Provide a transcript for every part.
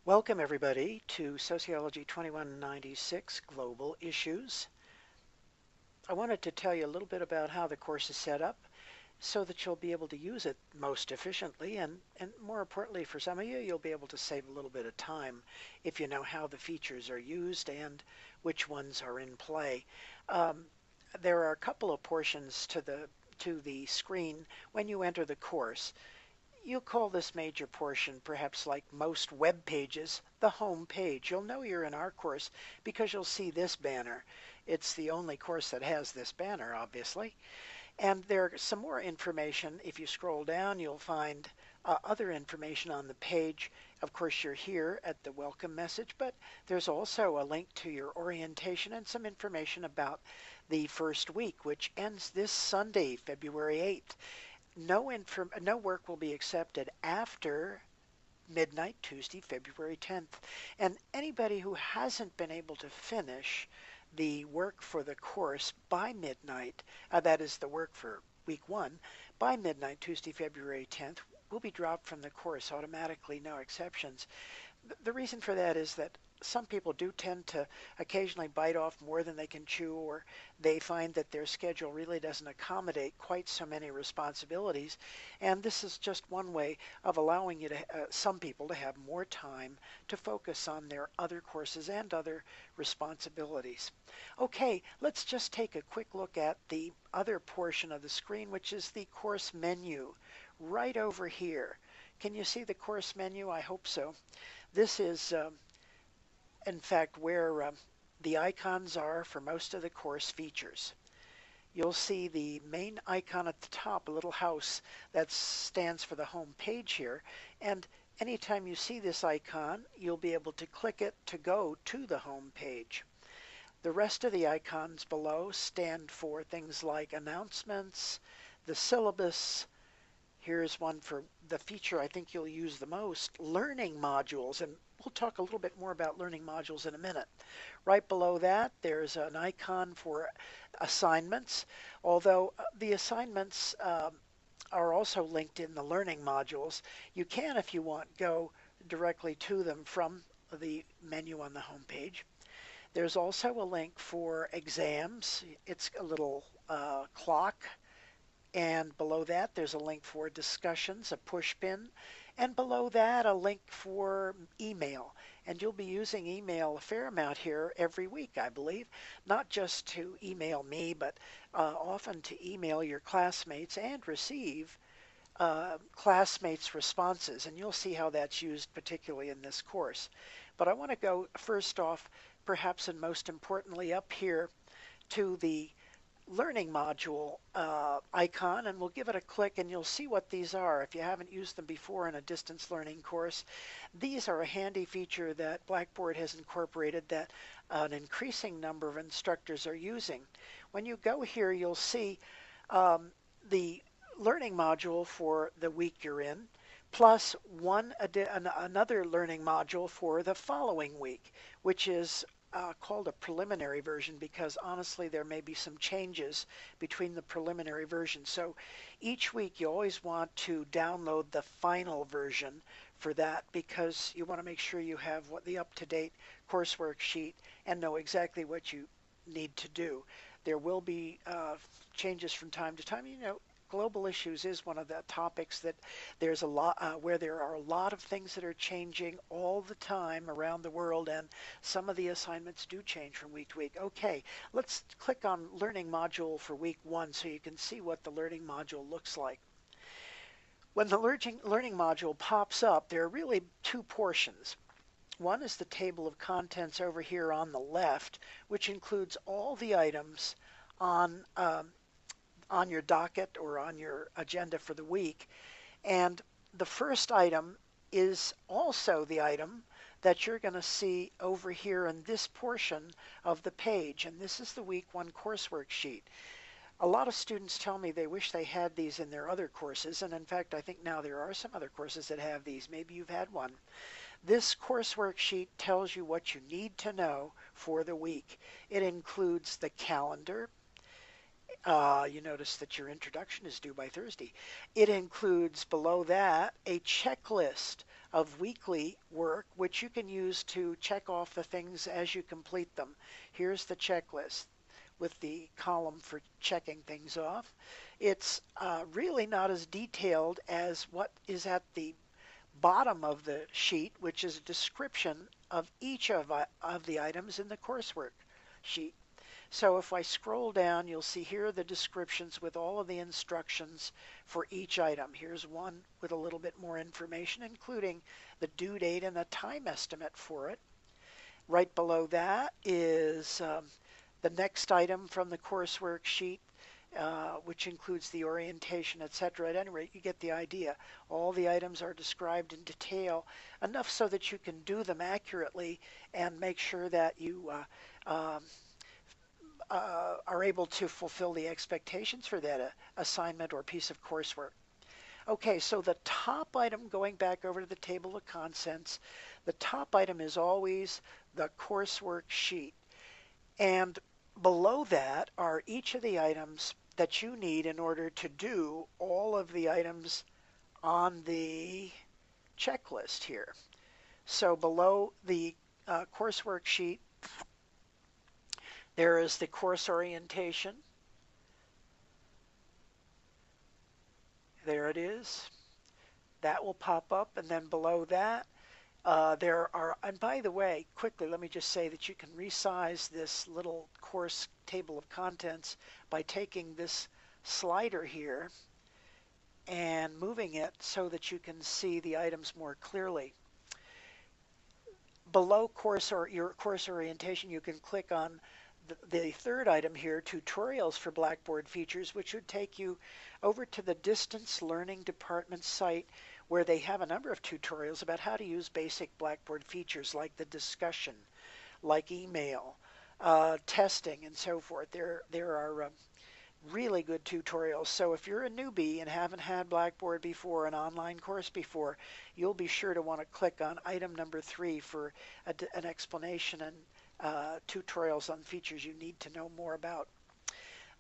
Welcome everybody to Sociology 2196 Global Issues. I wanted to tell you a little bit about how the course is set up so that you'll be able to use it most efficiently and more importantly for some of you, you'll be able to save a little bit of time if you know how the features are used and which ones are in play. There are a couple of portions to the screen when you enter the course. You'll call this major portion, perhaps like most web pages, the home page. You'll know you're in our course because you'll see this banner. It's the only course that has this banner, obviously. And there's some more information. If you scroll down, you'll find other information on the page. Of course, you're here at the welcome message, but there's also a link to your orientation and some information about the first week, which ends this Sunday, February 8th. No work will be accepted after midnight, Tuesday, February 10th. And anybody who hasn't been able to finish the work for the course by midnight, that is the work for week 1, by midnight, Tuesday, February 10th, will be dropped from the course automatically, no exceptions. The reason for that is that some people do tend to occasionally bite off more than they can chew, or they find that their schedule really doesn't accommodate quite so many responsibilities. And this is just one way of allowing you to, some people to have more time to focus on their other courses and other responsibilities. Okay, let's just take a quick look at the other portion of the screen, which is the course menu right over here. Can you see the course menu? I hope so. This is in fact where the icons are for most of the course features. You'll see the main icon at the top, a little house that stands for the home page here, and anytime you see this icon you'll be able to click it to go to the home page. The rest of the icons below stand for things like announcements, the syllabus. Here's one for the feature I think you'll use the most, learning modules, and we'll talk a little bit more about learning modules in a minute. Right below that, there's an icon for assignments, although the assignments are also linked in the learning modules. You can, if you want, go directly to them from the menu on the home page. There's also a link for exams. It's a little clock. And below that, there's a link for discussions, a push pin, and below that, a link for email. And you'll be using email a fair amount here every week, I believe, not just to email me, but often to email your classmates and receive classmates' responses. And you'll see how that's used particularly in this course. But I want to go first off, perhaps and most importantly, up here to the learning module icon, and we'll give it a click and you'll see what these are. If you haven't used them before in a distance learning course, these are a handy feature that Blackboard has incorporated that an increasing number of instructors are using. When you go here, you'll see the learning module for the week you're in, plus another learning module for the following week, which is called a preliminary version because honestly there may be some changes between the preliminary version. So each week you always want to download the final version for that because you want to make sure you have what the up-to-date coursework sheet and know exactly what you need to do. There will be changes from time to time. You know, global issues is one of the topics that there's a lot where there are a lot of things that are changing all the time around the world, and some of the assignments do change from week to week. Okay, let's click on learning module for week 1 so you can see what the learning module looks like. When the learning module pops up, there are really two portions. One is the table of contents over here on the left, which includes all the items on your docket or on your agenda for the week. And the first item is also the item that you're going to see over here in this portion of the page. And this is the week 1 coursework sheet. A lot of students tell me they wish they had these in their other courses. And in fact, I think now there are some other courses that have these. Maybe you've had one. This coursework sheet tells you what you need to know for the week. It includes the calendar. You notice that your introduction is due by Thursday. It includes below that a checklist of weekly work, which you can use to check off the things as you complete them. Here's the checklist with the column for checking things off. It's really not as detailed as what is at the bottom of the sheet, which is a description of each of the items in the coursework sheet. So if I scroll down, you'll see here are the descriptions with all of the instructions for each item. Here's one with a little bit more information, including the due date and the time estimate for it. Right below that is the next item from the coursework sheet, which includes the orientation, etc. At any rate, you get the idea. All the items are described in detail, enough so that you can do them accurately and make sure that you are able to fulfill the expectations for that assignment or piece of coursework. Okay, so the top item, going back over to the table of contents, the top item is always the coursework sheet. And below that are each of the items that you need in order to do all of the items on the checklist here. So below the coursework sheet, there is the course orientation. There it is. That will pop up, and then below that, there are, and by the way, quickly, let me just say that you can resize this little course table of contents by taking this slider here and moving it so that you can see the items more clearly. Below your course orientation, you can click on the third item here, tutorials for Blackboard features, which would take you over to the Distance Learning Department site, where they have a number of tutorials about how to use basic Blackboard features like the discussion, like email, testing, and so forth. There are really good tutorials. So if you're a newbie and haven't had Blackboard before, an online course before, you'll be sure to want to click on item number 3 for an explanation and tutorials on features you need to know more about.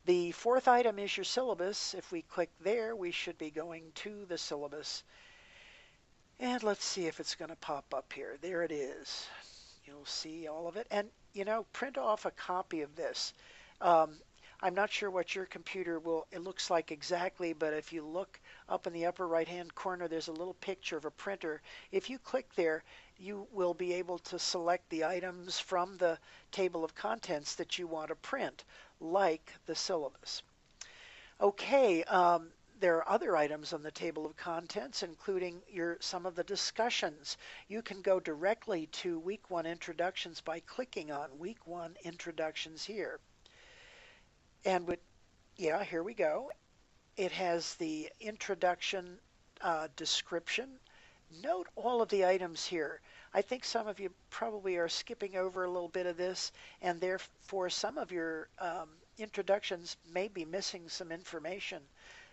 The fourth item is your syllabus. If we click there, we should be going to the syllabus. And let's see if it's going to pop up here. There it is. You'll see all of it. And, you know, print off a copy of this. I'm not sure what your computer it looks like exactly, but if you look up in the upper right-hand corner, there's a little picture of a printer. If you click there, you will be able to select the items from the table of contents that you want to print, like the syllabus. Okay, there are other items on the table of contents, including some of the discussions. You can go directly to Week 1 Introductions by clicking on Week 1 Introductions here. And here we go. It has the introduction description. Note all of the items here. I think some of you probably are skipping over a little bit of this, and therefore some of your introductions may be missing some information.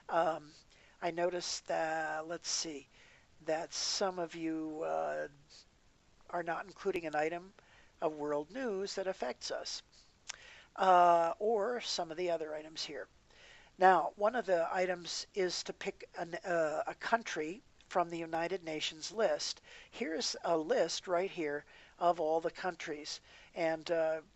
I noticed that, let's see, that some of you are not including an item of world news that affects us, or some of the other items here. Now, one of the items is to pick a country from the United Nations list. Here's a list right here of all the countries. And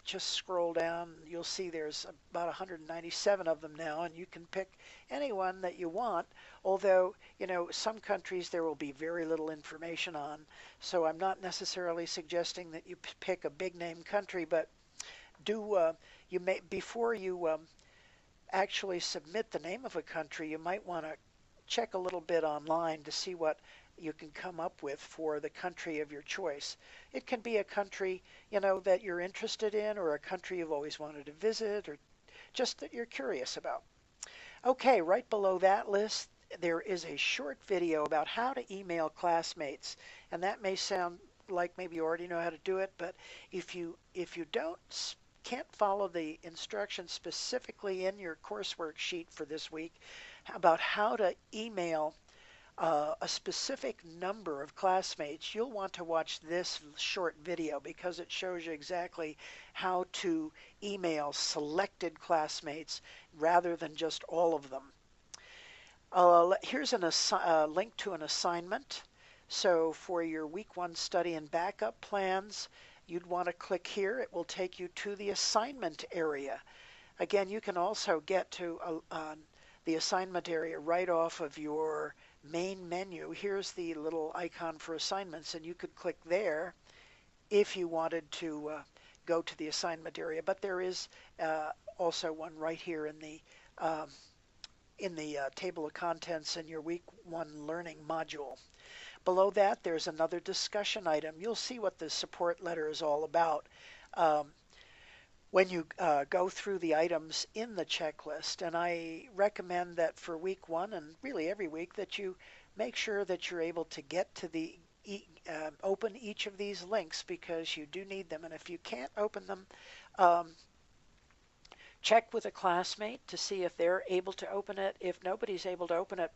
just scroll down, you'll see there's about 197 of them now, and you can pick any one that you want, although, you know, some countries there will be very little information on. So I'm not necessarily suggesting that you pick a big name country, but before you actually submit the name of a country, you might want to check a little bit online to see what you can come up with for the country of your choice. It can be a country, you know, that you're interested in, or a country you've always wanted to visit, or just that you're curious about. Okay, right below that list, there is a short video about how to email classmates. And that may sound like maybe you already know how to do it, but if you can't follow the instructions specifically in your coursework sheet for this week about how to email a specific number of classmates, you'll want to watch this short video because it shows you exactly how to email selected classmates rather than just all of them. Here's a link to an assignment. So for your week 1 study and backup plans, you'd want to click here. It will take you to the assignment area. Again, you can also get to the assignment area right off of your main menu. Here's the little icon for assignments, and you could click there if you wanted to go to the assignment area. But there is also one right here in the table of contents in your week 1 learning module. Below that, there's another discussion item. You'll see what the support letter is all about when you go through the items in the checklist. And I recommend that for week 1 and really every week that you make sure that you're able to get to the open each of these links, because you do need them. And if you can't open them, check with a classmate to see if they're able to open it. If nobody's able to open it,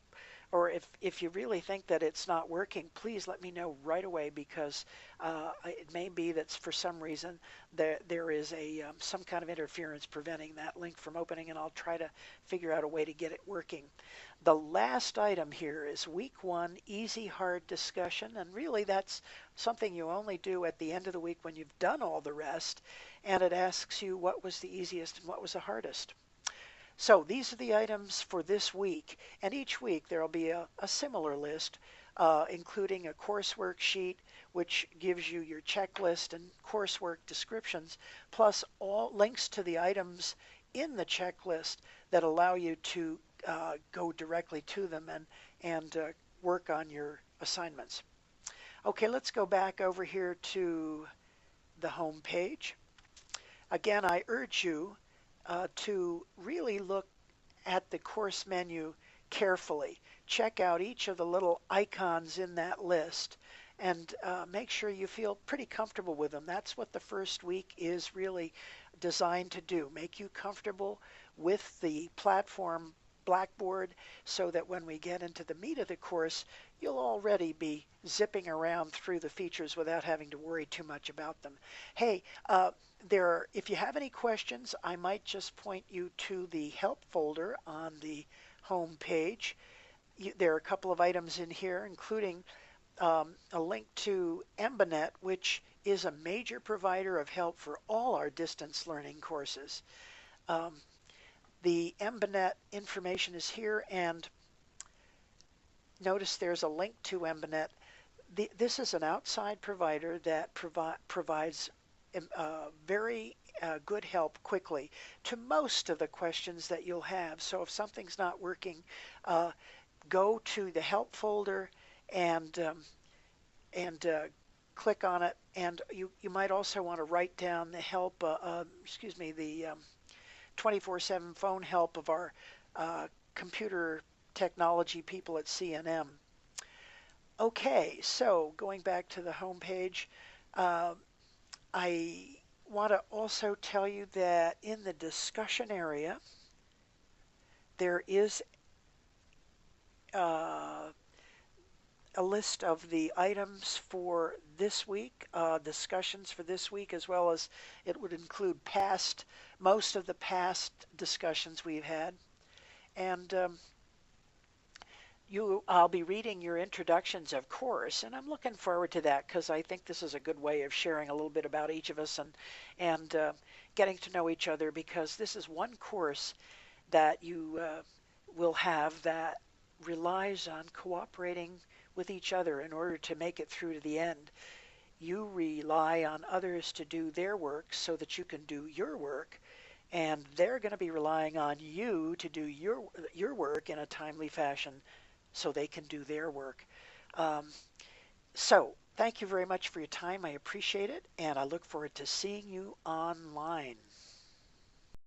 or if you really think that it's not working, please let me know right away, because it may be that for some reason there is some kind of interference preventing that link from opening, and I'll try to figure out a way to get it working. The last item here is week 1 easy hard discussion, and really that's something you only do at the end of the week when you've done all the rest, and it asks you what was the easiest and what was the hardest. So these are the items for this week, and each week there will be a similar list, including a coursework sheet, which gives you your checklist and coursework descriptions, plus all links to the items in the checklist that allow you to go directly to them and work on your assignments. Okay, let's go back over here to the home page. Again, I urge you to really look at the course menu carefully. Check out each of the little icons in that list and make sure you feel pretty comfortable with them. That's what the first week is really designed to do, make you comfortable with the platform Blackboard, so that when we get into the meat of the course, you'll already be zipping around through the features without having to worry too much about them. Hey, if you have any questions, I might just point you to the help folder on the home page. There are a couple of items in here, including a link to Embanet, which is a major provider of help for all our distance learning courses. The Embanet information is here, and notice there's a link to Embanet. This is an outside provider that provides very good help quickly to most of the questions that you'll have. So if something's not working, go to the help folder and click on it. And you might also want to write down the help, the 24/7 phone help of our computer technology people at CNM. Okay, so going back to the home page, I want to also tell you that in the discussion area, there is a list of the items for this week, discussions for this week, as well as it would include most of the past discussions we've had. And I'll be reading your introductions, of course, and I'm looking forward to that, because I think this is a good way of sharing a little bit about each of us and getting to know each other, because this is one course that you will have that relies on cooperating with each other in order to make it through to the end. You rely on others to do their work so that you can do your work, and they're going to be relying on you to do your work in a timely fashion so they can do their work. So thank you very much for your time. I appreciate it, and I look forward to seeing you online.